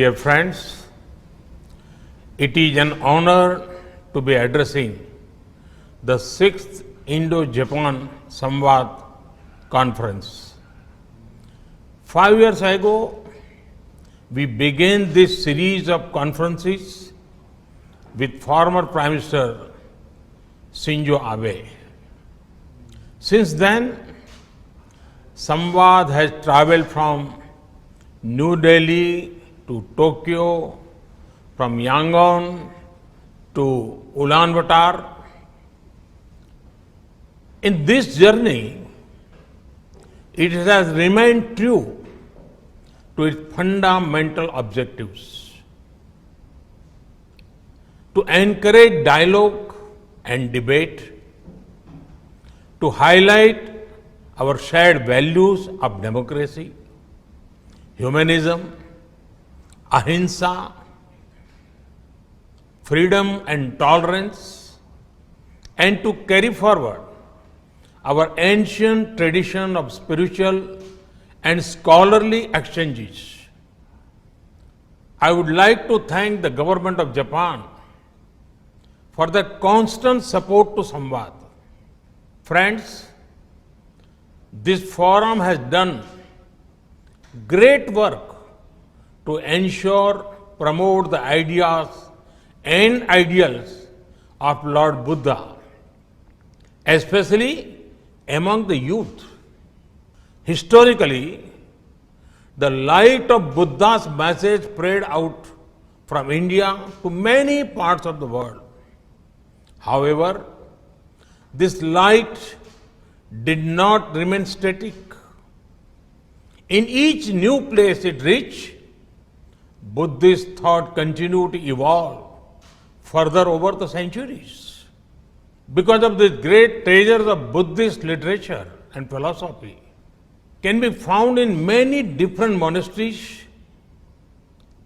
Dear friends, it is an honor to be addressing the 6th Indo-Japan Samvad Conference. 5 years ago, we began this series of conferences with former Prime Minister Shinzo Abe. Since then, Samvad has travelled from New Delhi to Tokyo, from Yangon to Ulaanbaatar. In this journey, it has remained true to its fundamental objectives: to encourage dialogue and debate, to highlight our shared values of democracy, humanism, ahimsa, freedom and tolerance, and to carry forward our ancient tradition of spiritual and scholarly exchanges. I would like to thank the government of Japan for their constant support to Samvad. Friends, this forum has done great work to ensure, promote the ideas and ideals of Lord Buddha, especially among the youth. Historically, the light of Buddha's message spread out from India to many parts of the world. However, this light did not remain static. In each new place it reached, Buddhist thought continued to evolve further over the centuries. Because of this great treasures of Buddhist literature and philosophy can be found in many different monasteries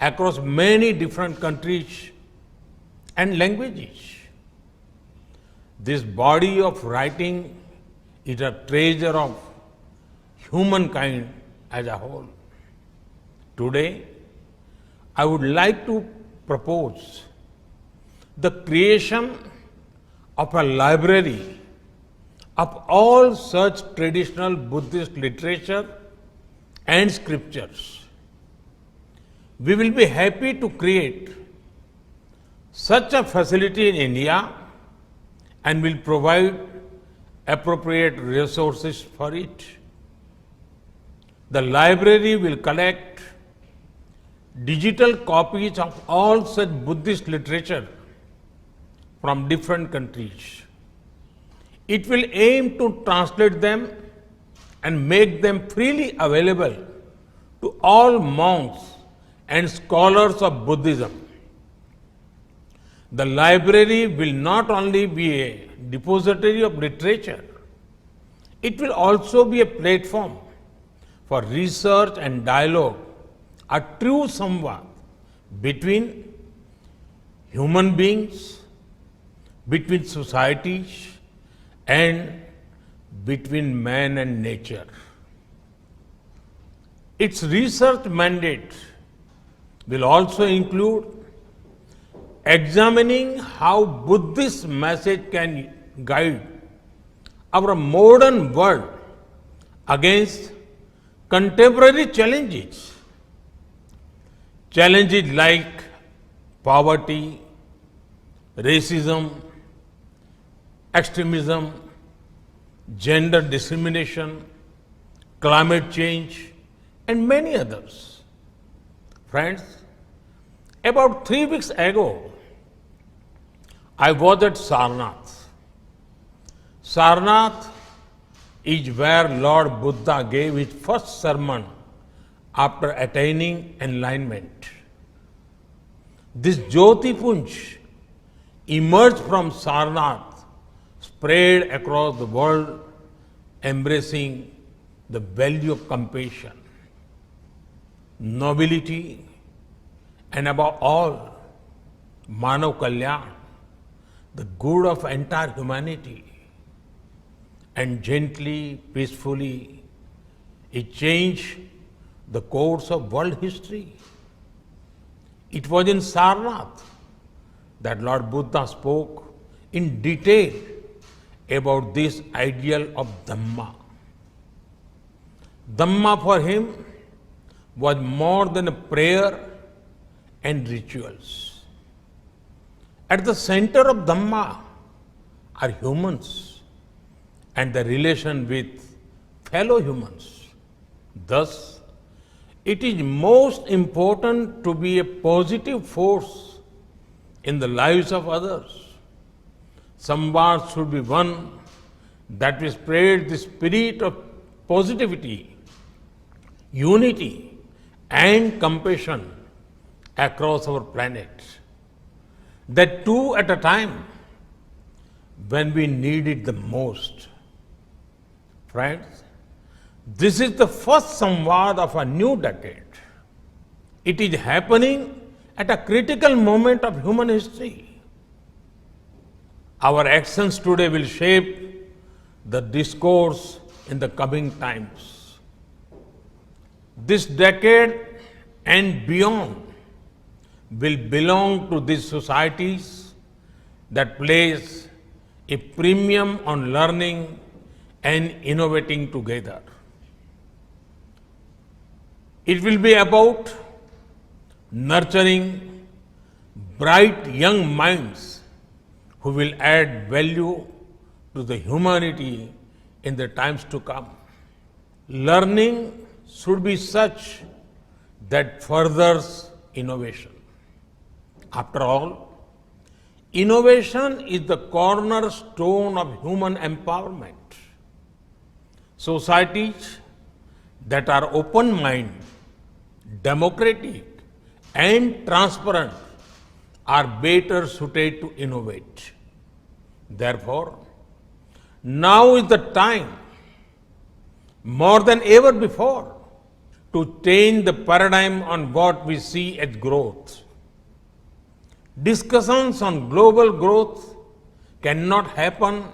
across many different countries and languages. This body of writing is a treasure of humankind as a whole. Today, I would like to propose the creation of a library of all such traditional Buddhist literature and scriptures. We will be happy to create such a facility in India and will provide appropriate resources for it. The library will collect digital copies of all such Buddhist literature from different countries. It will aim to translate them and make them freely available to all monks and scholars of Buddhism. The library will not only be a depository of literature, it will also be a platform for research and dialogue, a true samvad between human beings, between societies, and between man and nature. Its research mandate will also include examining how Buddhist message can guide our modern world against contemporary challenges. Challenges like poverty, racism, extremism, gender discrimination, climate change, and many others. Friends, about 3 weeks ago, I was at Sarnath. Sarnath is where Lord Buddha gave his first sermon after attaining enlightenment. This Jyoti Punj emerged from Sarnath, spread across the world, embracing the value of compassion, nobility, and above all, Manav Kalyan, the good of entire humanity. And gently, peacefully, it changed the course of world history. It was in Sarnath that Lord Buddha spoke in detail about this ideal of Dhamma. Dhamma for him was more than a prayer and rituals. At the center of Dhamma are humans and the relation with fellow humans. Thus, it is most important to be a positive force in the lives of others. Samvad should be one that will spread the spirit of positivity, unity, and compassion across our planet. That too at a time when we need it the most. Friends, this is the first Samvad of a new decade. It is happening at a critical moment of human history. Our actions today will shape the discourse in the coming times. This decade and beyond will belong to these societies that place a premium on learning and innovating together. It will be about nurturing bright young minds who will add value to the humanity in the times to come. Learning should be such that furthers innovation. After all, innovation is the cornerstone of human empowerment. Societies that are open-minded, democratic, and transparent are better suited to innovate. Therefore, now is the time, more than ever before, to change the paradigm on what we see as growth. Discussions on global growth cannot happen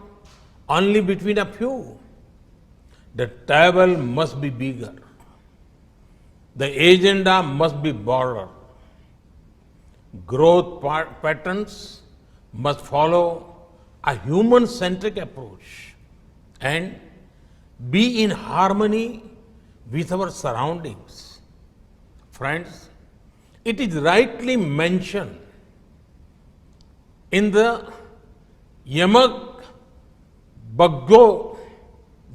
only between a few. The table must be bigger. The agenda must be broader. Growth patterns must follow a human-centric approach and be in harmony with our surroundings. Friends, it is rightly mentioned in the Yamak Baggo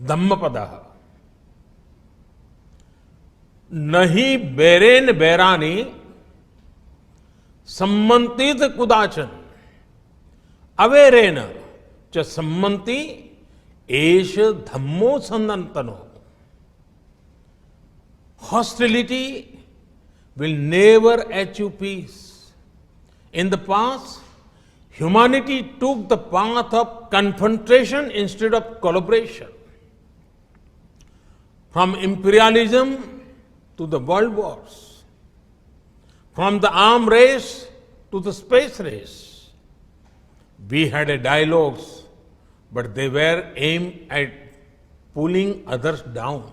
Dhammapada, Nahi Beren Berani Sammantit Kudachan Averena Cha Sammanti Esha Dhammo Sandantano. Hostility will never achieve peace. In the past, humanity took the path of confrontation instead of collaboration. From imperialism to the world wars, from the arms race to the space race, we had a dialogues, but they were aimed at pulling others down.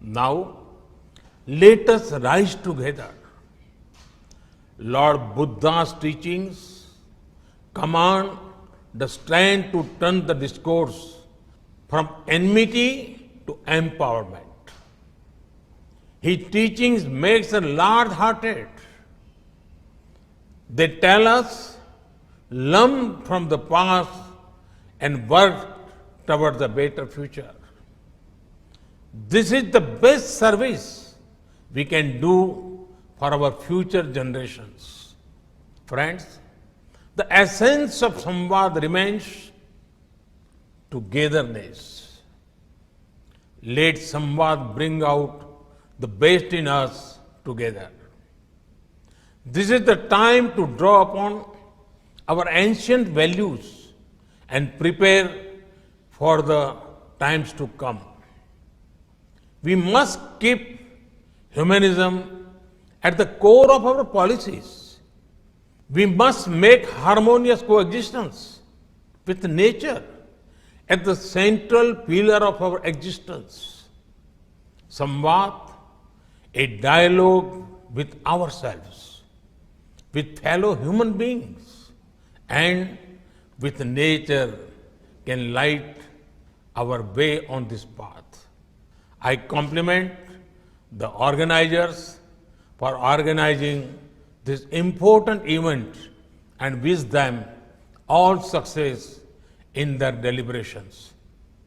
Now, let us rise together. Lord Buddha's teachings command the strength to turn the discourse from enmity to empowerment. His teachings makes us large-hearted. They tell us, learn from the past and work towards a better future. This is the best service we can do for our future generations. Friends, the essence of Samvad remains togetherness. Let Samvad bring out the best in us together. This is the time to draw upon our ancient values and prepare for the times to come. We must keep humanism at the core of our policies. We must make harmonious coexistence with nature at the central pillar of our existence. Samvad, a dialogue with ourselves, with fellow human beings and with nature can light our way on this path. I compliment the organizers for organizing this important event and wish them all success in their deliberations.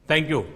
Thank you.